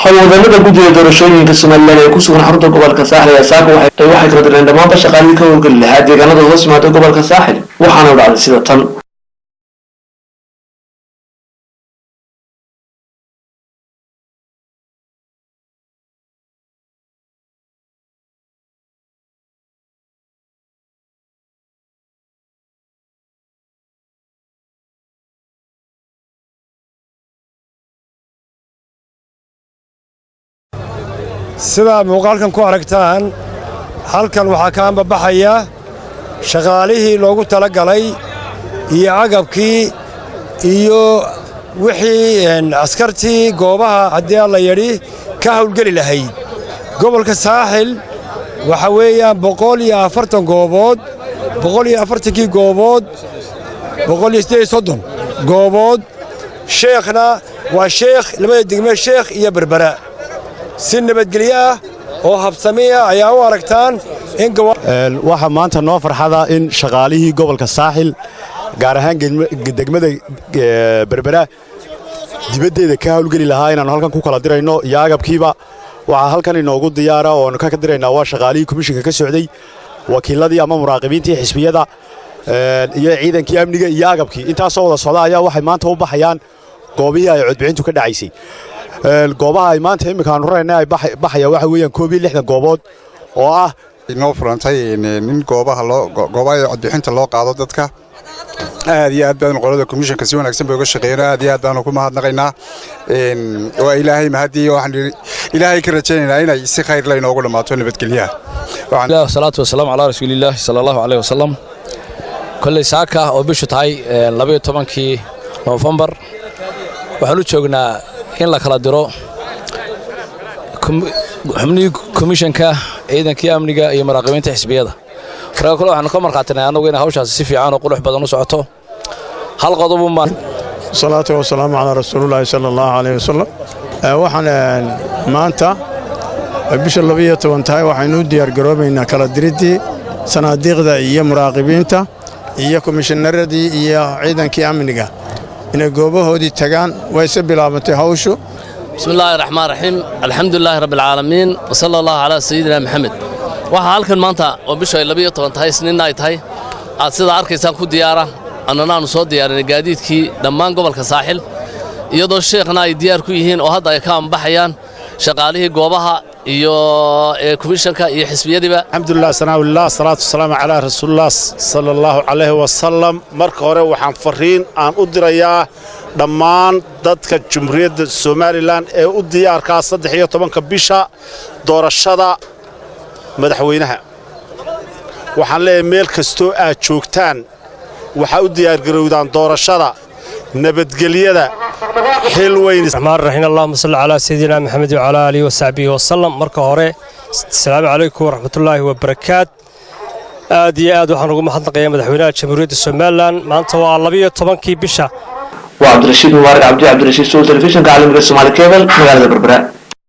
howlwadannada guddiga doorashooyinka Somaliland ee ku sugan xarunta gobolka Saaxil ee Saako waxay kala direen dhammaan shaqaalihii ka howlgali lahaa deegaanada hoos yimaada gobolka Saaxil waxaana u dhacday sida tan. sida muuqaalkan ku aragtaan halkan waxaa ka ambabaxaya shaqaalihii loogu talagalay iyo agabkii iyo wixii askartii goobaha haddii la yidhi ka howlgeli lahayd gobolka Saaxil waxa weeyaan 140 goobood 140kii goobood 130 goobood sheekhna waa sheekh labada degme sheekh iyo berbera si nabadgelyo ah oo habsamiya ayaa u aragtaan in waxa maanta noo farxada in shaqaalihii gobolka Saaxil gaar ahaan degmada berbera dibadeeda ka howlgali lahaa inaan halkan ku kala dirayno iyo agabkiiba waxa halkan inoogu diyaara oo aan ka diraynaa waa shaqaalihii komishanka ka socday wakiiladii ama muraaqibiintii xisbiyada iyo ciidankii amniga iyo agabkii intaas oo wada socda ayaa waxay maanta u baxayaan goobihii ay codbixintu ka dhacaysay goobaha ay maanta imika aan rarayna ay baxaya waxa weeyaan 60 goobood oo ah inoo furantay in goobaha codbixinta loo qaado dadka aad iyo aad baan qolada komishanka si wanaagsan bay uga shaqeeyeen aad iyo aad baan ku mahadnaqaynaa oo ilaahay mahadii waxaan ilaahay ka rajaynaynaa inay si khayr la inoogu dhamaato nabadgelyaha waxaan salaatu wasalaam ala rasuulillaah sallallahu alayhi wasallam kulli saaka oo bishu tahay 12kii November waxaan u joognaa in la kala diro xubnihii komishanka ciidankii amniga iyo muraaqibiinta xisbiyada marka kale waxaan ka marqaatinay anagu in hawshaas si fiican oo qurux badan u socoto hal qodob ma salaatu wasalaam ala rasuulillaah sallallahu alayhi wasallam waxaan maanta bisha 12 tahay waxaynu diyaar garoobaynaa kala diridii sanaadiiqda iyo muraaqibiinta iyo komishannaradii iyo ciidankii amniga inay goobahoodii tagaan way si bilaabatay hawshu bismillaahir rahmaanir rahiim alxamdulilaahi rabbil caalamiin wa sallallahu ala sayyidina maxamed waxa halkan maanta oo bisha 12 tahay isniin ay tahay aad sida arkaysaan ku diyaara annanaanu soo diyaarinay gaadiidkii dhammaan gobolka Saaxil iyadoo sheekhna ay diyaar ku yihiin oo hadda ay ka ambaxayaan shaqaalihii goobaha iyo komishanka iyo xisbiyadiiba alxamdulillah sanaawillaah salaatu wasalaamu ala rasuulillaah sallallahu alayhi wasallam marka hore waxaan fariin aan u dirayaa dhammaan dadka Jamhuuriyadda Somaliland ee u diyaarka 13 bisha doorashada madaxweynaha waxaan leeyahay meel kasto aad joogtaan waxa u diyaar garowdaan doorashada nabadgelyada xilweyn rahmaan rahiim allahumma salli ala sayyidina maxamed wa ala alihi wa sahbihi wa sallam marka hore assalaamu alaykum wa rahmatullaahi wa barakaat aad iyo aad waxaan ugu mahadnaqayaa madaxweynaha Jamhuuriyadda Somaliland maanta waa 12kii bisha waa Cabdirashiid Mubarak Cabdirashiid Soul Television ka caalamiga Soomaali Cable magaalada Berbera.